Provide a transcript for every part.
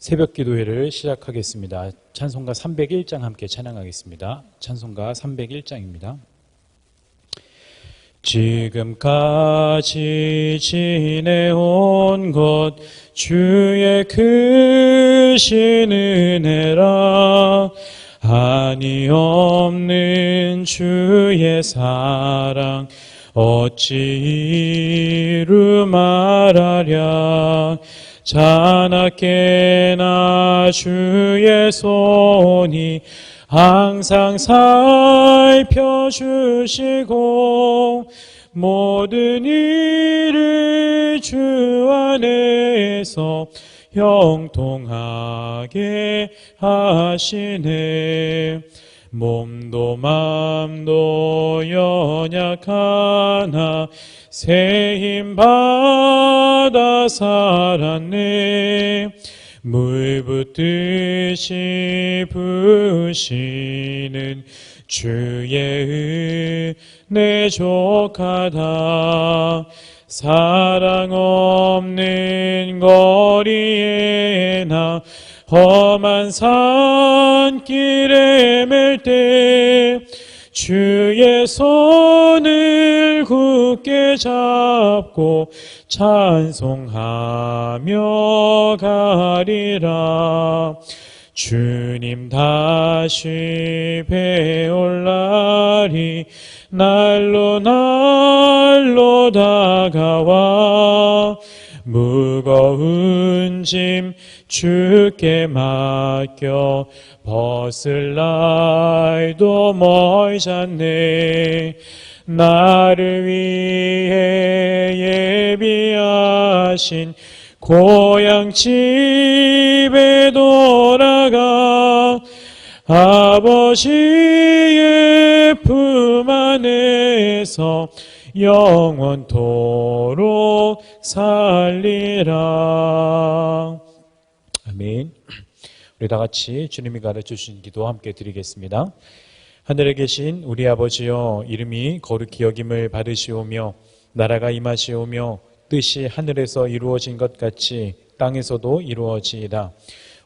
새벽 기도회를 시작하겠습니다. 찬송가 301장 함께 찬양하겠습니다. 찬송가 301장입니다. 지금까지 지내온 것 주의 크신 은혜라. 한이 없는 주의 사랑 어찌 이루 말하랴. 자나깨나 주의 손이 항상 살펴주시고 모든 일을 주 안에서 형통하게 하시네. 몸도 맘도 연약하나 새 힘 받아 살았네. 물 붓듯이 부으시는 주의 은혜 족하다. 사랑 없는 거리에 나 험한 산길에 맬 때 주의 손을 굳게 잡고 찬송하며 가리라. 주님 다시 배올 날이 날로 날로 다가와 무거운 짐 주께 맡겨 벗을 날도 멀잖네. 나를 위해 예비하신 고향 집에 돌아가 아버지의 품 안에서 영원토록 살리라. 아멘. 우리 다 같이 주님이 가르쳐 주신 기도 함께 드리겠습니다. 하늘에 계신 우리 아버지여, 이름이 거룩히 여김을 받으시오며 나라가 임하시오며 뜻이 하늘에서 이루어진 것 같이 땅에서도 이루어지이다.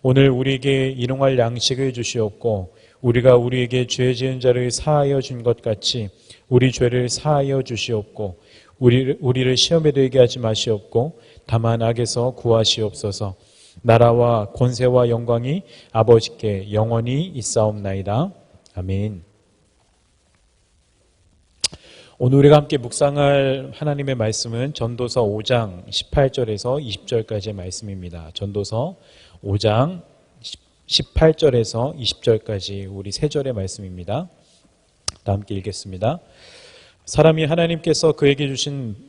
오늘 우리에게 일용할 양식을 주시옵고 우리가 우리에게 죄 지은 자를 사하여 준 것 같이 우리 죄를 사하여 주시옵고 우리를 시험에 들게 하지 마시옵고 다만 악에서 구하시옵소서. 나라와 권세와 영광이 아버지께 영원히 있사옵나이다. 아멘. 오늘 우리가 함께 묵상할 하나님의 말씀은 전도서 5장 18절에서 20절까지의 말씀입니다. 전도서 5장 18절에서 20절까지 우리 세 절의 말씀입니다. 다 함께 읽겠습니다. 사람이 하나님께서 그에게 주신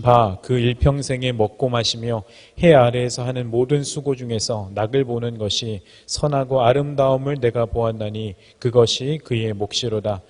바 그 일평생에 먹고 마시며 해 아래에서 하는 모든 수고 중에서 낙을 보는 것이 선하고 아름다움을 내가 보았나니 그것이 그의 몫이로다.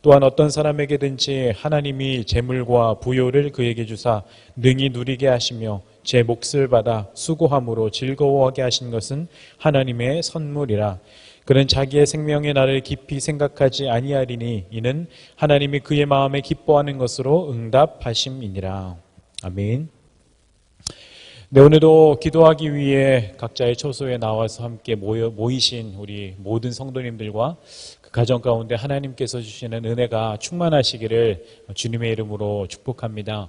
또한 어떤 사람에게든지 하나님이 재물과 부요를 그에게 주사 능히 누리게 하시며 제 몫을 받아 수고함으로 즐거워하게 하신 것은 하나님의 선물이라. 그는 자기의 생명의 날을 깊이 생각하지 아니하리니 이는 하나님이 그의 마음에 기뻐하는 것으로 응답하심이니라. 아멘. 네, 오늘도 기도하기 위해 각자의 처소에 나와서 함께 모이신 우리 모든 성도님들과 그 가정 가운데 하나님께서 주시는 은혜가 충만하시기를 주님의 이름으로 축복합니다.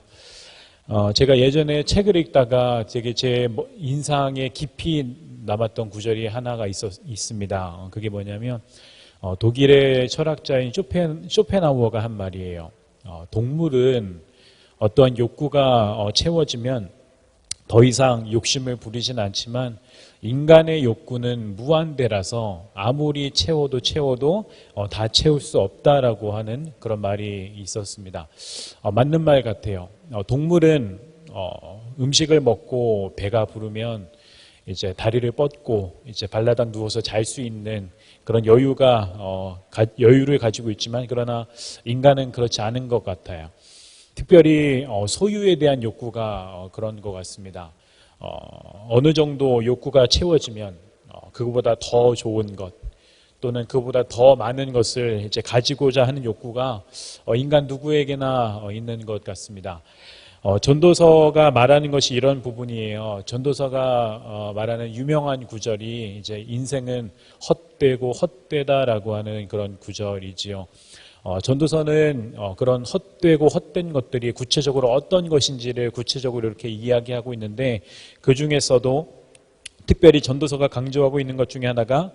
제가 예전에 책을 읽다가 되게 제 인상에 깊이 남았던 구절이 하나가 있습니다. 그게 뭐냐면 독일의 철학자인 쇼펜하우어가 한 말이에요. 동물은 어떠한 욕구가 채워지면 더 이상 욕심을 부리진 않지만 인간의 욕구는 무한대라서 아무리 채워도 다 채울 수 없다라고 하는 그런 말이 있었습니다. 맞는 말 같아요. 동물은 음식을 먹고 배가 부르면 이제 다리를 뻗고 이제 발라당 누워서 잘 수 있는 그런 여유를 가지고 있지만 그러나 인간은 그렇지 않은 것 같아요. 특별히 소유에 대한 욕구가 그런 것 같습니다. 어느 정도 욕구가 채워지면 그거보다 더 좋은 것 또는 그보다 더 많은 것을 이제 가지고자 하는 욕구가 인간 누구에게나 있는 것 같습니다. 전도서가 말하는 것이 이런 부분이에요. 전도서가 말하는 유명한 구절이 이제 인생은 헛되고 헛되다라고 하는 그런 구절이지요. 전도서는 그런 헛되고 헛된 것들이 구체적으로 어떤 것인지를 구체적으로 이렇게 이야기하고 있는데, 그 중에서도 특별히 전도서가 강조하고 있는 것 중에 하나가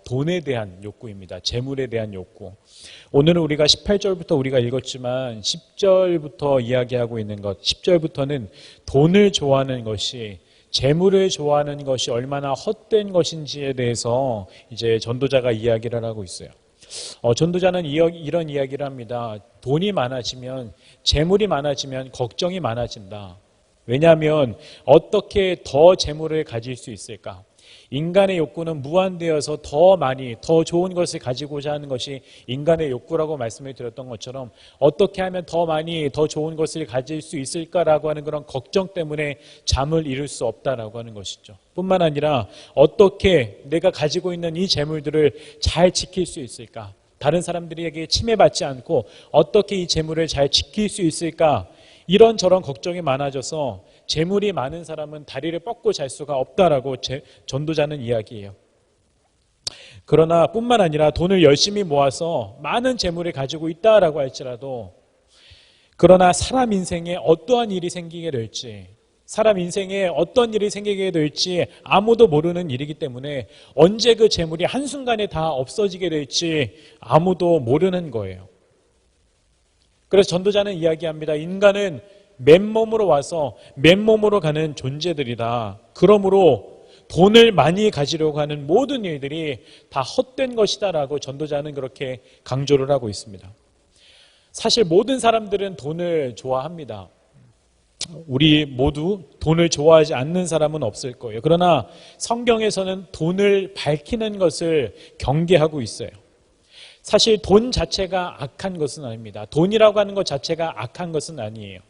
돈에 대한 욕구입니다. 재물에 대한 욕구. 오늘은 우리가 18절부터 우리가 읽었지만 10절부터 이야기하고 있는 것, 10절부터는 돈을 좋아하는 것이, 재물을 좋아하는 것이 얼마나 헛된 것인지에 대해서 이제 전도자가 이야기를 하고 있어요. 전도자는 이런 이야기를 합니다. 돈이 많아지면, 재물이 많아지면 걱정이 많아진다. 왜냐하면 어떻게 더 재물을 가질 수 있을까? 인간의 욕구는 무한되어서 더 많이, 더 좋은 것을 가지고자 하는 것이 인간의 욕구라고 말씀을 드렸던 것처럼, 어떻게 하면 더 많이, 더 좋은 것을 가질 수 있을까라고 하는 그런 걱정 때문에 잠을 이룰 수 없다라고 하는 것이죠. 뿐만 아니라 어떻게 내가 가지고 있는 이 재물들을 잘 지킬 수 있을까? 다른 사람들에게 침해받지 않고 어떻게 이 재물을 잘 지킬 수 있을까? 이런저런 걱정이 많아져서 재물이 많은 사람은 다리를 뻗고 잘 수가 없다라고 전도자는 이야기해요. 그러나 뿐만 아니라 돈을 열심히 모아서 많은 재물을 가지고 있다라고 할지라도, 그러나 사람 인생에 어떠한 일이 생기게 될지, 사람 인생에 어떤 일이 생기게 될지 아무도 모르는 일이기 때문에 언제 그 재물이 한순간에 다 없어지게 될지 아무도 모르는 거예요. 그래서 전도자는 이야기합니다. 인간은 맨몸으로 와서 맨몸으로 가는 존재들이다. 그러므로 돈을 많이 가지려고 하는 모든 일들이 다 헛된 것이다라고 전도자는 그렇게 강조를 하고 있습니다. 사실 모든 사람들은 돈을 좋아합니다. 우리 모두 돈을 좋아하지 않는 사람은 없을 거예요. 그러나 성경에서는 돈을 밝히는 것을 경계하고 있어요. 사실 돈 자체가 악한 것은 아닙니다. 돈이라고 하는 것 자체가 악한 것은 아니에요.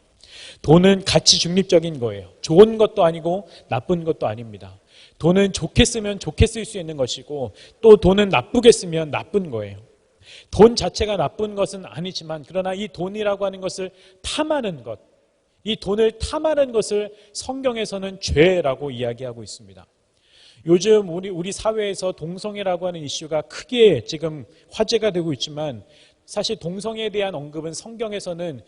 돈은 가치 중립적인 거예요. 좋은 것도 아니고 나쁜 것도 아닙니다. 돈은 좋게 쓰면 좋게 쓸 수 있는 것이고, 또 돈은 나쁘게 쓰면 나쁜 거예요. 돈 자체가 나쁜 것은 아니지만, 그러나 이 돈이라고 하는 것을 탐하는 것, 이 돈을 탐하는 것을 성경에서는 죄라고 이야기하고 있습니다. 요즘 우리 사회에서 동성애라고 하는 이슈가 크게 지금 화제가 되고 있지만, 사실 동성애에 대한 언급은 성경에서는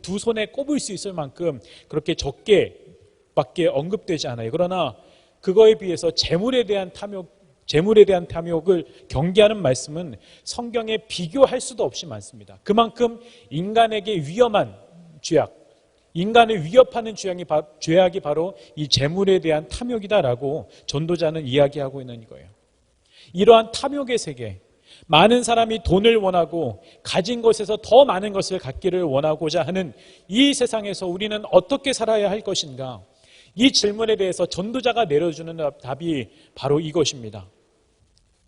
두 손에 꼽을 수 있을 만큼 그렇게 적게밖에 언급되지 않아요. 그러나 그거에 비해서 재물에 대한 탐욕을 경계하는 말씀은 성경에 비교할 수도 없이 많습니다. 그만큼 인간에게 위험한 죄악, 인간을 위협하는 죄악이 바로 이 재물에 대한 탐욕이다라고 전도자는 이야기하고 있는 거예요. 이러한 탐욕의 세계, 많은 사람이 돈을 원하고 가진 것에서 더 많은 것을 갖기를 원하고자 하는 이 세상에서 우리는 어떻게 살아야 할 것인가? 이 질문에 대해서 전도자가 내려주는 답이 바로 이것입니다.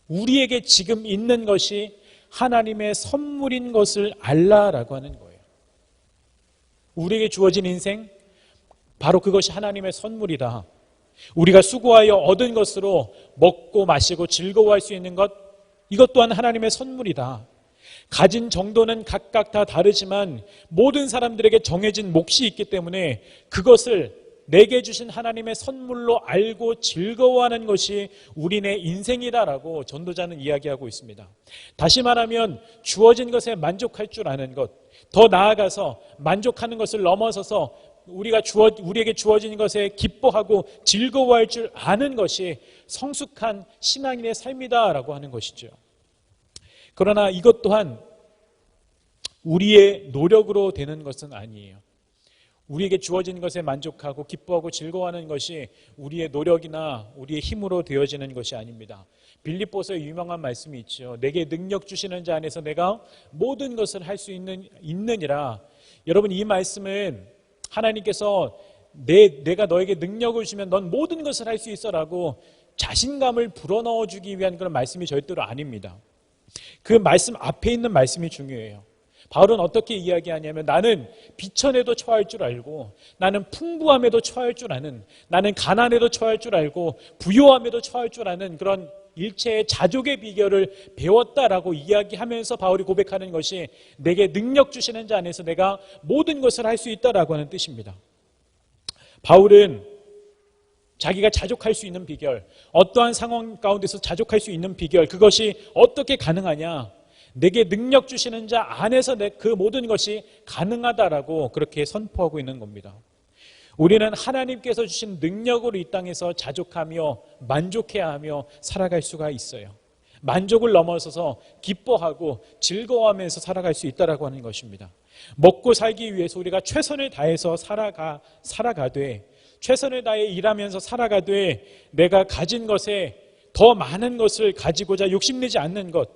우리에게 지금 있는 것이 하나님의 선물인 것을 알라라고 하는 거예요. 우리에게 주어진 인생, 바로 그것이 하나님의 선물이다. 우리가 수고하여 얻은 것으로 먹고 마시고 즐거워할 수 있는 것, 이것 또한 하나님의 선물이다. 가진 정도는 각각 다 다르지만 모든 사람들에게 정해진 몫이 있기 때문에 그것을 내게 주신 하나님의 선물로 알고 즐거워하는 것이 우리네 인생이다라고 전도자는 이야기하고 있습니다. 다시 말하면 주어진 것에 만족할 줄 아는 것, 더 나아가서 만족하는 것을 넘어서서 우리에게 주어진 것에 기뻐하고 즐거워할 줄 아는 것이 성숙한 신앙인의 삶이다라고 하는 것이죠. 그러나 이것 또한 우리의 노력으로 되는 것은 아니에요. 우리에게 주어진 것에 만족하고 기뻐하고 즐거워하는 것이 우리의 노력이나 우리의 힘으로 되어지는 것이 아닙니다. 빌립보서에 유명한 말씀이 있죠. 내게 능력 주시는 자 안에서 내가 모든 것을 할 수 있느니라. 여러분, 이 말씀은 하나님께서 내가 너에게 능력을 주면 넌 모든 것을 할 수 있어라고 자신감을 불어넣어 주기 위한 그런 말씀이 절대로 아닙니다. 그 말씀 앞에 있는 말씀이 중요해요. 바울은 어떻게 이야기하냐면, 나는 비천에도 처할 줄 알고, 나는 풍부함에도 처할 줄 아는, 나는 가난에도 처할 줄 알고, 부요함에도 처할 줄 아는 그런 일체의 자족의 비결을 배웠다라고 이야기하면서 바울이 고백하는 것이 내게 능력 주시는 자 안에서 내가 모든 것을 할 수 있다라고 하는 뜻입니다. 바울은 자기가 자족할 수 있는 비결, 어떠한 상황 가운데서 자족할 수 있는 비결, 그것이 어떻게 가능하냐? 내게 능력 주시는 자 안에서 그 모든 것이 가능하다라고 그렇게 선포하고 있는 겁니다. 우리는 하나님께서 주신 능력으로 이 땅에서 자족하며 만족해야 하며 살아갈 수가 있어요. 만족을 넘어서서 기뻐하고 즐거워하면서 살아갈 수 있다라고 하는 것입니다. 먹고 살기 위해서 우리가 최선을 다해서 살아가되, 최선을 다해 일하면서 살아가되, 내가 가진 것에 더 많은 것을 가지고자 욕심내지 않는 것,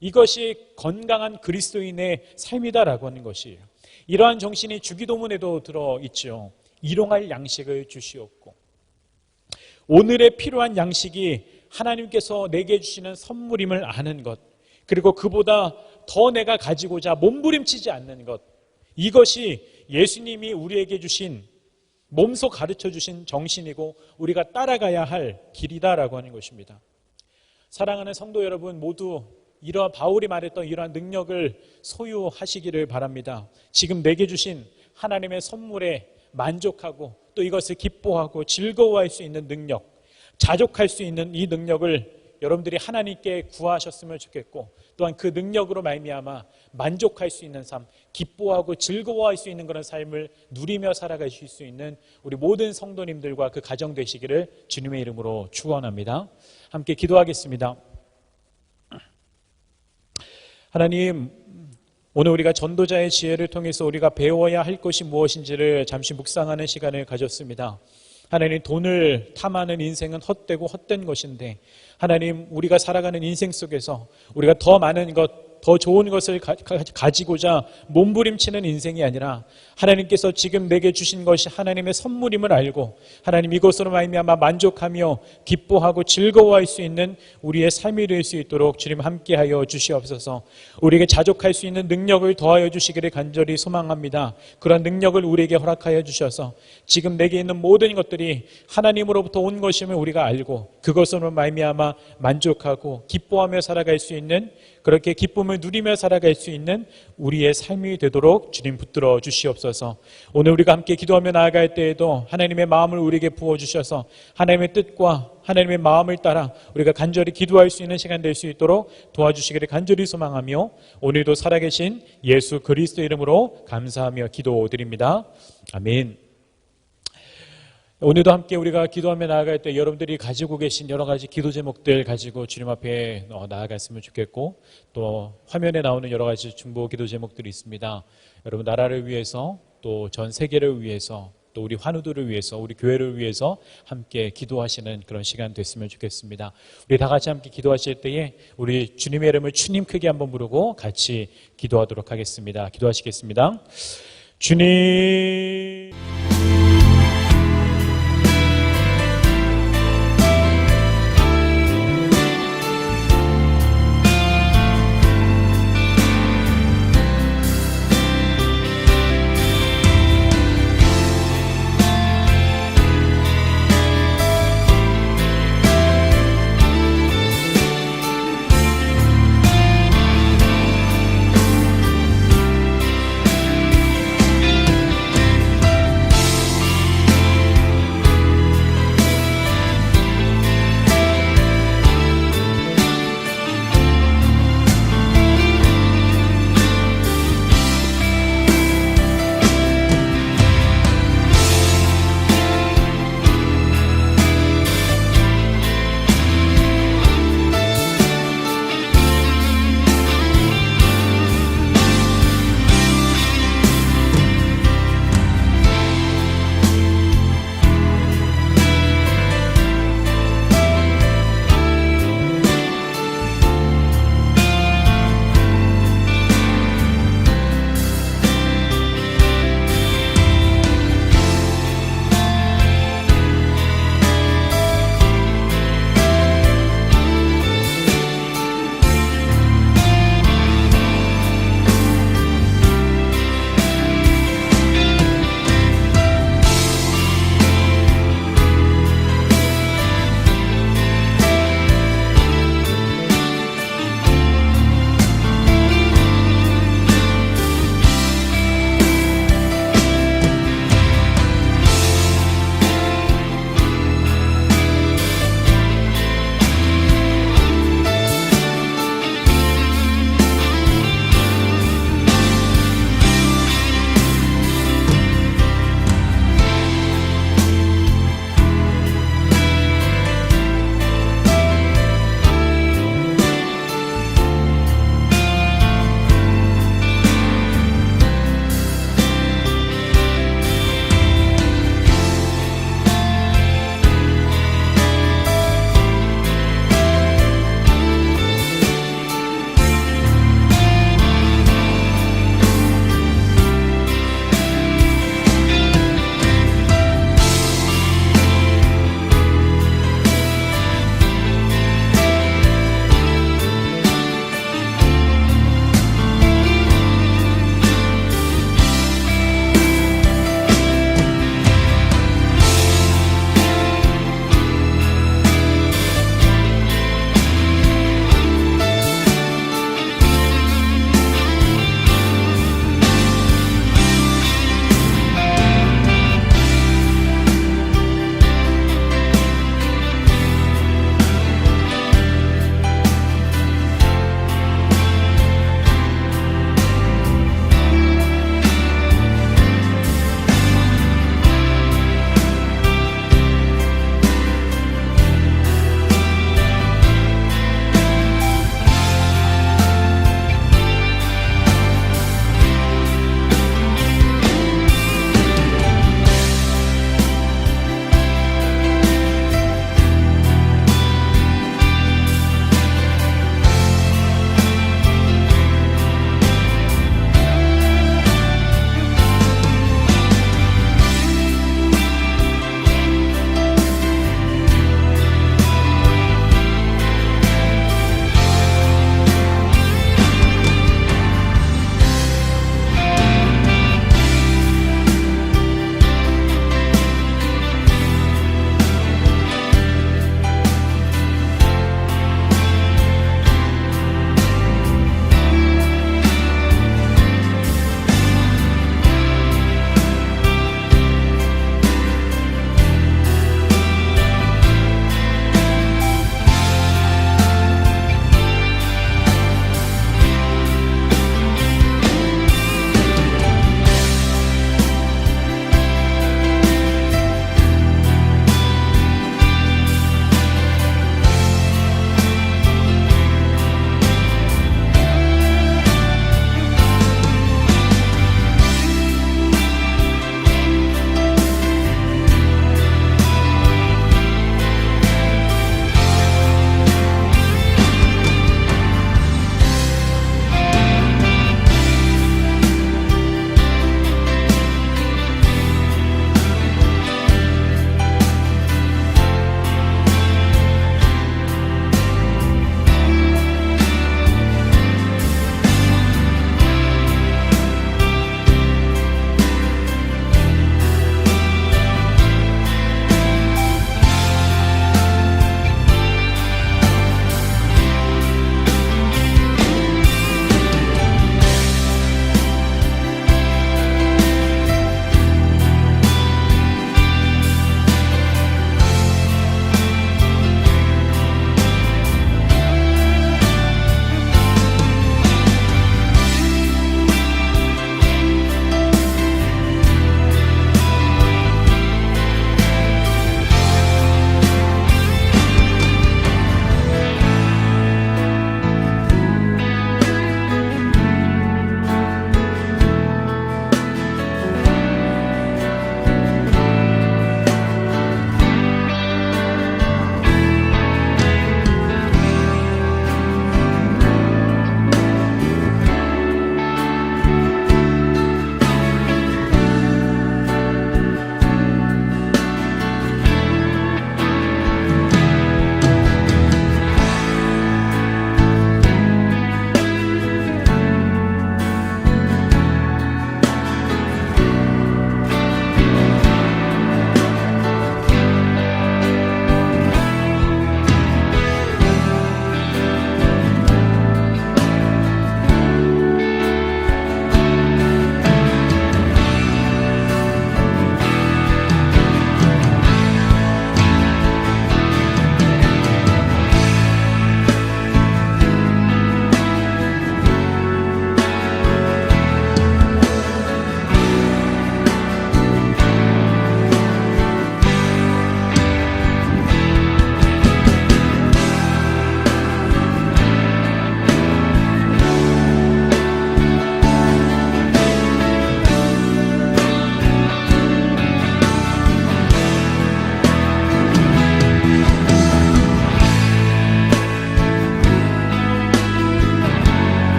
이것이 건강한 그리스도인의 삶이다라고 하는 것이에요. 이러한 정신이 주기도문에도 들어있죠. 일용할 양식을 주시옵고, 오늘의 필요한 양식이 하나님께서 내게 주시는 선물임을 아는 것, 그리고 그보다 더 내가 가지고자 몸부림치지 않는 것, 이것이 예수님이 우리에게 주신, 몸소 가르쳐 주신 정신이고 우리가 따라가야 할 길이다라고 하는 것입니다. 사랑하는 성도 여러분, 모두 이러한 바울이 말했던 이러한 능력을 소유하시기를 바랍니다. 지금 내게 주신 하나님의 선물에 만족하고 또 이것을 기뻐하고 즐거워할 수 있는 능력, 자족할 수 있는 이 능력을 여러분들이 하나님께 구하셨으면 좋겠고, 또한 그 능력으로 말미암아 만족할 수 있는 삶, 기뻐하고 즐거워할 수 있는 그런 삶을 누리며 살아가실 수 있는 우리 모든 성도님들과 그 가정 되시기를 주님의 이름으로 축원합니다. 함께 기도하겠습니다. 하나님, 오늘 우리가 전도자의 지혜를 통해서 우리가 배워야 할 것이 무엇인지를 잠시 묵상하는 시간을 가졌습니다. 하나님, 돈을 탐하는 인생은 헛되고 헛된 것인데, 하나님, 우리가 살아가는 인생 속에서 우리가 더 많은 것, 더 좋은 것을 가지고자 몸부림치는 인생이 아니라 하나님께서 지금 내게 주신 것이 하나님의 선물임을 알고 하나님, 이것으로 말미암아 만족하며 기뻐하고 즐거워할 수 있는 우리의 삶이 될 수 있도록 주님 함께하여 주시옵소서. 우리에게 자족할 수 있는 능력을 더하여 주시기를 간절히 소망합니다. 그런 능력을 우리에게 허락하여 주셔서 지금 내게 있는 모든 것들이 하나님으로부터 온 것임을 우리가 알고 그것으로 말미암아 만족하고 기뻐하며 살아갈 수 있는, 그렇게 기쁨을 누리며 살아갈 수 있는 우리의 삶이 되도록 주님 붙들어 주시옵소서. 오늘 우리가 함께 기도하며 나아갈 때에도 하나님의 마음을 우리에게 부어주셔서 하나님의 뜻과 하나님의 마음을 따라 우리가 간절히 기도할 수 있는 시간 될 수 있도록 도와주시기를 간절히 소망하며, 오늘도 살아계신 예수 그리스도 이름으로 감사하며 기도드립니다. 아멘. 오늘도 함께 우리가 기도하며 나아갈 때 여러분들이 가지고 계신 여러 가지 기도 제목들 가지고 주님 앞에 나아갔으면 좋겠고, 또 화면에 나오는 여러 가지 중보 기도 제목들이 있습니다. 여러분 나라를 위해서, 또 전 세계를 위해서, 또 우리 환우들을 위해서, 우리 교회를 위해서 함께 기도하시는 그런 시간 됐으면 좋겠습니다. 우리 다 같이 함께 기도하실 때에 우리 주님의 이름을 주님 크게 한번 부르고 같이 기도하도록 하겠습니다. 기도하시겠습니다. 주님